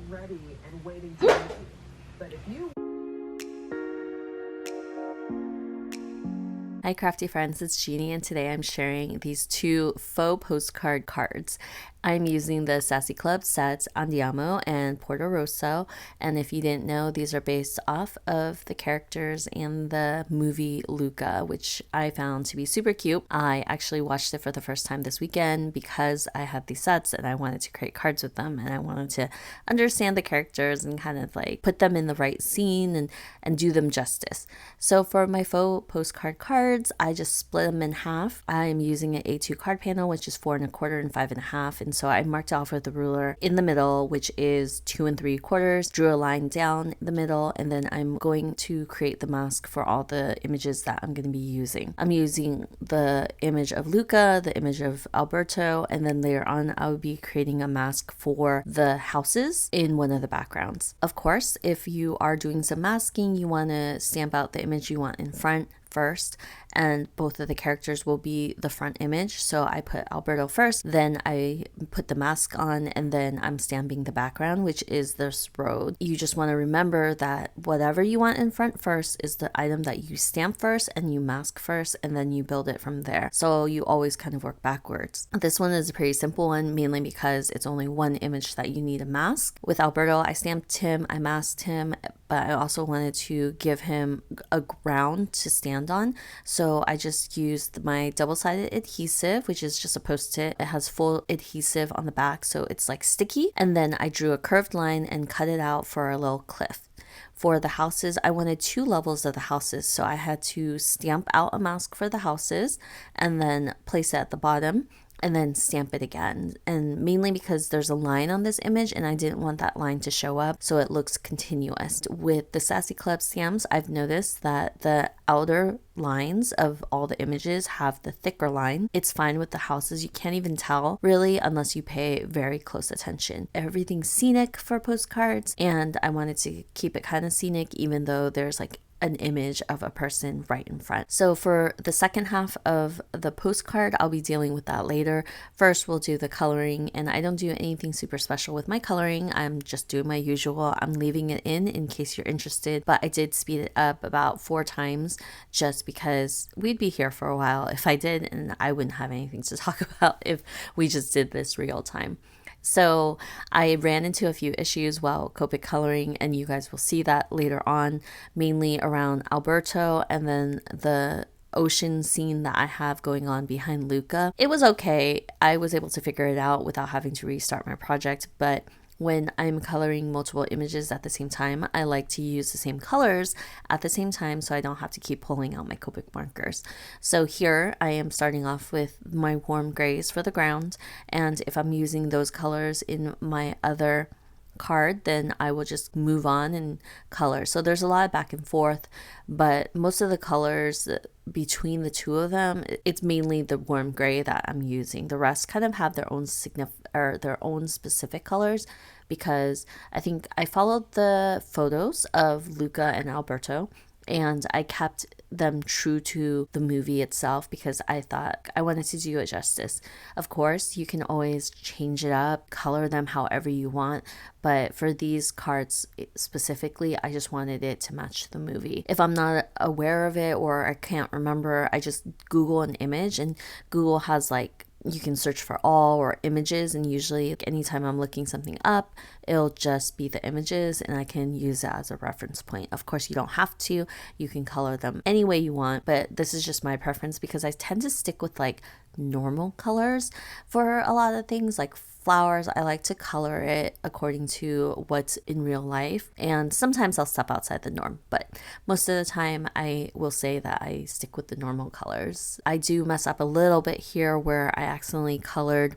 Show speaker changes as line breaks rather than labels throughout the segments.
ready and waiting to meet you. But if you
Hi crafty friends, it's Jeannie, and today I'm sharing these two faux postcard cards. I'm using the Sassy Club sets Andiamo and Portorosso, and if you didn't know, these are based off of the characters in the movie Luca, which I found to be super cute. I actually watched it for the first time this weekend because I had these sets and I wanted to create cards with them, and I wanted to understand the characters and kind of like put them in the right scene and do them justice. So for my faux postcard cards, I just split them in half. I'm using an A2 card panel, which is 4 1/4 and 5 1/2, and so I marked off with the ruler in the middle, which is 2 3/4, drew a line down the middle, and then I'm going to create the mask for all the images that I'm going to be using. I'm using the image of Luca, the image of Alberto, and then later on I'll be creating a mask for the houses in one of the backgrounds. Of course, if you are doing some masking, you want to stamp out the image you want in front first, and both of the characters will be the front image. So I put Alberto first, then I put the mask on, and then I'm stamping the background, which is this road. You just want to remember that whatever you want in front first is the item that you stamp first and you mask first, and then you build it from there. So you always kind of work backwards. This one is a pretty simple one, mainly because it's only one image that you need a mask. With Alberto, I stamped him, I masked him, but I also wanted to give him a ground to stand on. So I just used my double-sided adhesive, which is just a post-it. It has full adhesive on the back, so it's like sticky. And then I drew a curved line and cut it out for a little cliff. For the houses, I wanted 2 levels of the houses, so I had to stamp out a mask for the houses and then place it at the bottom and then stamp it again. And mainly because there's a line on this image and I didn't want that line to show up, so it looks continuous. With the Sassy Club stamps, I've noticed that the outer lines of all the images have the thicker line. It's fine with the houses. You can't even tell really unless you pay very close attention. Everything's scenic for postcards, and I wanted to keep it kind of scenic even though there's like an image of a person right in front. So for the second half of the postcard, I'll be dealing with that later. First, we'll do the coloring, and I don't do anything super special with my coloring. I'm just doing my usual. I'm leaving it in case you're interested, but I did speed it up about 4 times just because we'd be here for a while if I did, and I wouldn't have anything to talk about if we just did this real time. So I ran into a few issues while Copic coloring, and you guys will see that later on, mainly around Alberto and then the ocean scene that I have going on behind Luca. It was okay. I was able to figure it out without having to restart my project, but when I'm coloring multiple images at the same time, I like to use the same colors at the same time so I don't have to keep pulling out my Copic markers. So here I am starting off with my warm grays for the ground, and if I'm using those colors in my other card, then I will just move on and color. So there's a lot of back and forth, but most of the colors between the two of them, it's mainly the warm gray that I'm using. The rest kind of have their own their own specific colors, because I think I followed the photos of Luca and Alberto and I kept them true to the movie itself because I thought I wanted to do it justice. Of course, you can always change it up, color them however you want, but for these cards specifically, I just wanted it to match the movie. If I'm not aware of it or I can't remember, I just Google an image, and Google has like, you can search for all or images, and usually anytime I'm looking something up, it'll just be the images and I can use it as a reference point. Of course, you don't have to. You can color them any way you want, but this is just my preference because I tend to stick with like normal colors for a lot of things. Like flowers, I like to color it according to what's in real life, and sometimes I'll step outside the norm, but most of the time I will say that I stick with the normal colors. I do mess up a little bit here where I accidentally colored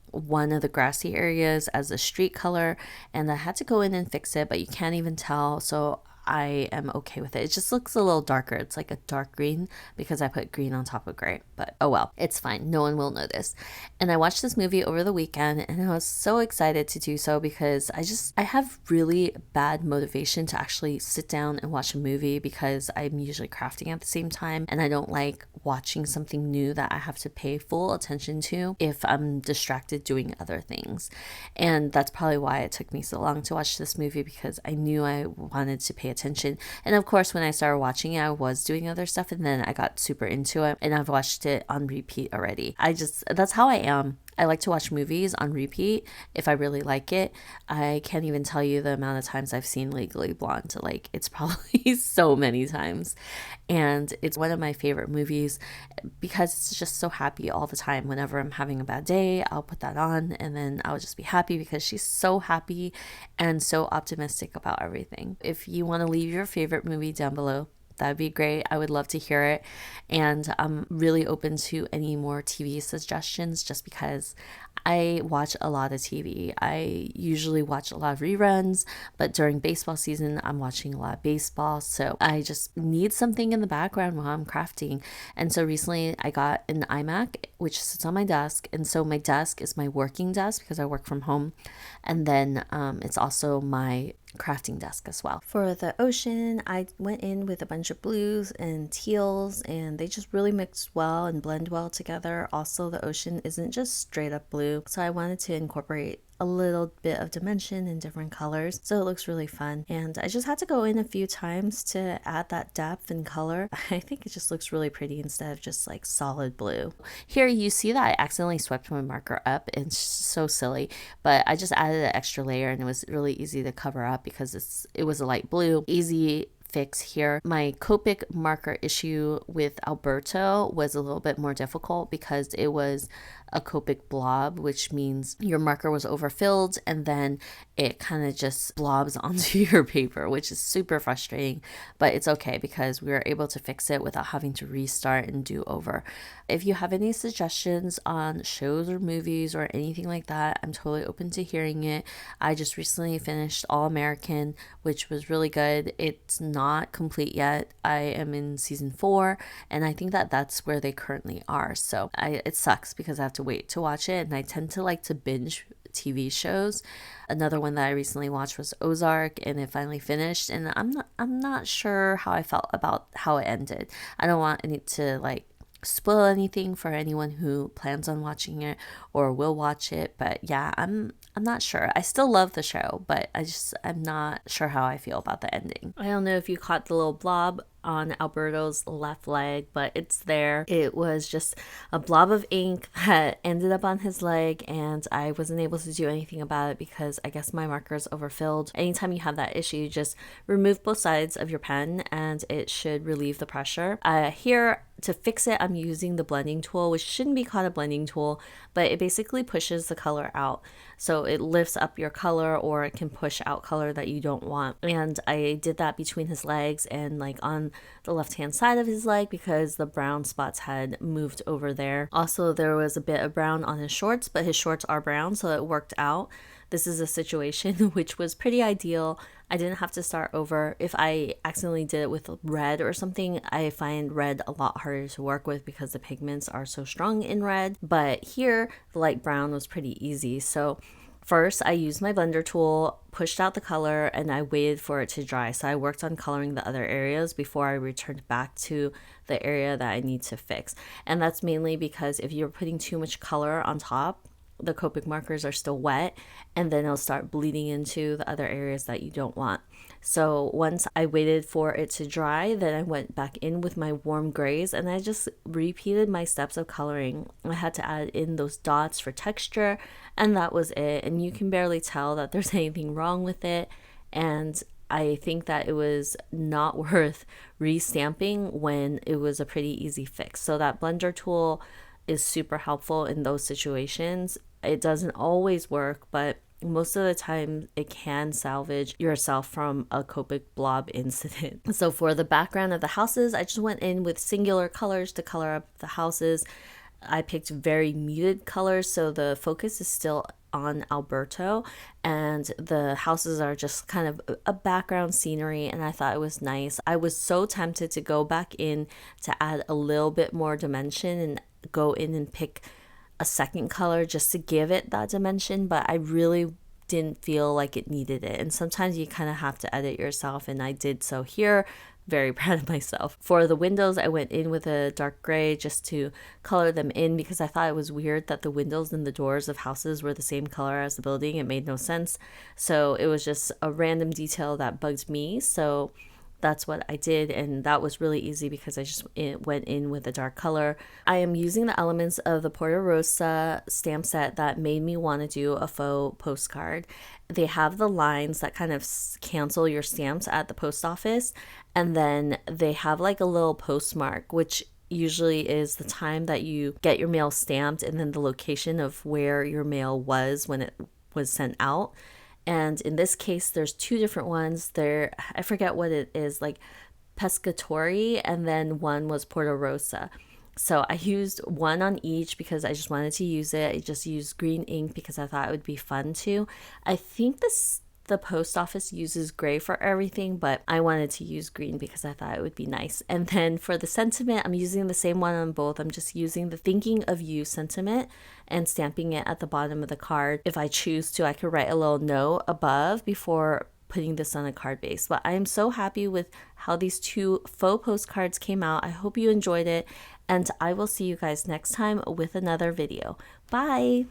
one of the grassy areas as a street color, and I had to go in and fix it, but you can't even tell. So I am okay with it. It just looks a little darker. It's like a dark green because I put green on top of gray, but oh well, it's fine. No one will notice. And I watched this movie over the weekend and I was so excited to do so because I have really bad motivation to actually sit down and watch a movie because I'm usually crafting at the same time and I don't like watching something new that I have to pay full attention to if I'm distracted doing other things. And that's probably why it took me so long to watch this movie, because I knew I wanted to pay attention. And of course, when I started watching it, I was doing other stuff and then I got super into it and I've watched it on repeat already. That's how I am. I like to watch movies on repeat if I really like it. I can't even tell you the amount of times I've seen Legally Blonde. Like, it's probably so many times. And it's one of my favorite movies because it's just so happy all the time. Whenever I'm having a bad day, I'll put that on and then I'll just be happy because she's so happy and so optimistic about everything. If you want to leave your favorite movie down below, that'd be great. I would love to hear it. And I'm really open to any more TV suggestions just because I watch a lot of TV. I usually watch a lot of reruns, but during baseball season, I'm watching a lot of baseball. So I just need something in the background while I'm crafting. And so recently I got an iMac, which sits on my desk. And so my desk is my working desk because I work from home. And then it's also my crafting desk as well. For the ocean, I went in with a bunch of blues and teals and they just really mix well and blend well together. Also, the ocean isn't just straight up blue, so I wanted to incorporate a little bit of dimension in different colors, so it looks really fun. And I just had to go in a few times to add that depth and color. I think it just looks really pretty instead of just like solid blue. Here you see that I accidentally swept my marker up. It's so silly, but I just added an extra layer and it was really easy to cover up because it was a light blue. Easy fix here. My Copic marker issue with Alberto was a little bit more difficult because it was a Copic blob, which means your marker was overfilled and then it kind of just blobs onto your paper, which is super frustrating, but it's okay because we were able to fix it without having to restart and do over. If you have any suggestions on shows or movies or anything like that, I'm totally open to hearing it. I just recently finished All American, which was really good. It's not complete yet. I am in season 4 and I think that that's where they currently are. So it sucks because I have to wait to watch it, and I tend to like to binge TV shows. Another one that I recently watched was Ozark, and it finally finished, and I'm not sure how I felt about how it ended. I don't want any to like spoil anything for anyone who plans on watching it or will watch it, but yeah, I'm not sure. I still love the show, but I'm not sure how I feel about the ending. I don't know if you caught the little blob on Alberto's left leg, but it's there. It was just a blob of ink that ended up on his leg, and I wasn't able to do anything about it because I guess my marker's overfilled. Anytime you have that issue, just remove both sides of your pen and it should relieve the pressure. Here, to fix it, I'm using the blending tool, which shouldn't be called a blending tool, but it basically pushes the color out. So it lifts up your color or it can push out color that you don't want. And I did that between his legs and like on the left hand side of his leg because the brown spots had moved over there. Also, there was a bit of brown on his shorts, but his shorts are brown, so it worked out. This is a situation which was pretty ideal. I didn't have to start over. If I accidentally did it with red or something, I find red a lot harder to work with because the pigments are so strong in red. But here, the light brown was pretty easy. So first, I used my blender tool, pushed out the color, and I waited for it to dry. So I worked on coloring the other areas before I returned back to the area that I need to fix. And that's mainly because if you're putting too much color on top, the Copic markers are still wet and then it'll start bleeding into the other areas that you don't want. So once I waited for it to dry, then I went back in with my warm grays and I just repeated my steps of coloring. I had to add in those dots for texture and that was it. And you can barely tell that there's anything wrong with it. And I think that it was not worth re-stamping when it was a pretty easy fix. So that blender tool is super helpful in those situations. It doesn't always work, but most of the time it can salvage yourself from a Copic blob incident. So for the background of the houses, I just went in with singular colors to color up the houses. I picked very muted colors, so the focus is still on Alberto, and the houses are just kind of a background scenery, and I thought it was nice. I was so tempted to go back in to add a little bit more dimension and go in and pick a second color just to give it that dimension, but I really didn't feel like it needed it. And sometimes you kind of have to edit yourself, and I did so here. Very proud of myself. For the windows, I went in with a dark gray just to color them in because I thought it was weird that the windows and the doors of houses were the same color as the building. It made no sense. So it was just a random detail that bugged me. So that's what I did, and that was really easy because I just went in with a dark color. I am using the elements of the Portorosso stamp set that made me want to do a faux postcard. They have the lines that kind of cancel your stamps at the post office, and then they have like a little postmark, which usually is the time that you get your mail stamped and then the location of where your mail was when it was sent out. And in this case, there's two different ones. I forget what it is, like Pescatori, and then one was Portorosso. So I used one on each because I just wanted to use it. I just used green ink because I thought it would be fun too. I think the post office uses gray for everything, but I wanted to use green because I thought it would be nice. And then for the sentiment, I'm using the same one on both. I'm just using the thinking of you sentiment and stamping it at the bottom of the card. If I choose to, I could write a little note above before putting this on a card base. But I am so happy with how these two faux postcards came out. I hope you enjoyed it, and I will see you guys next time with another video. Bye!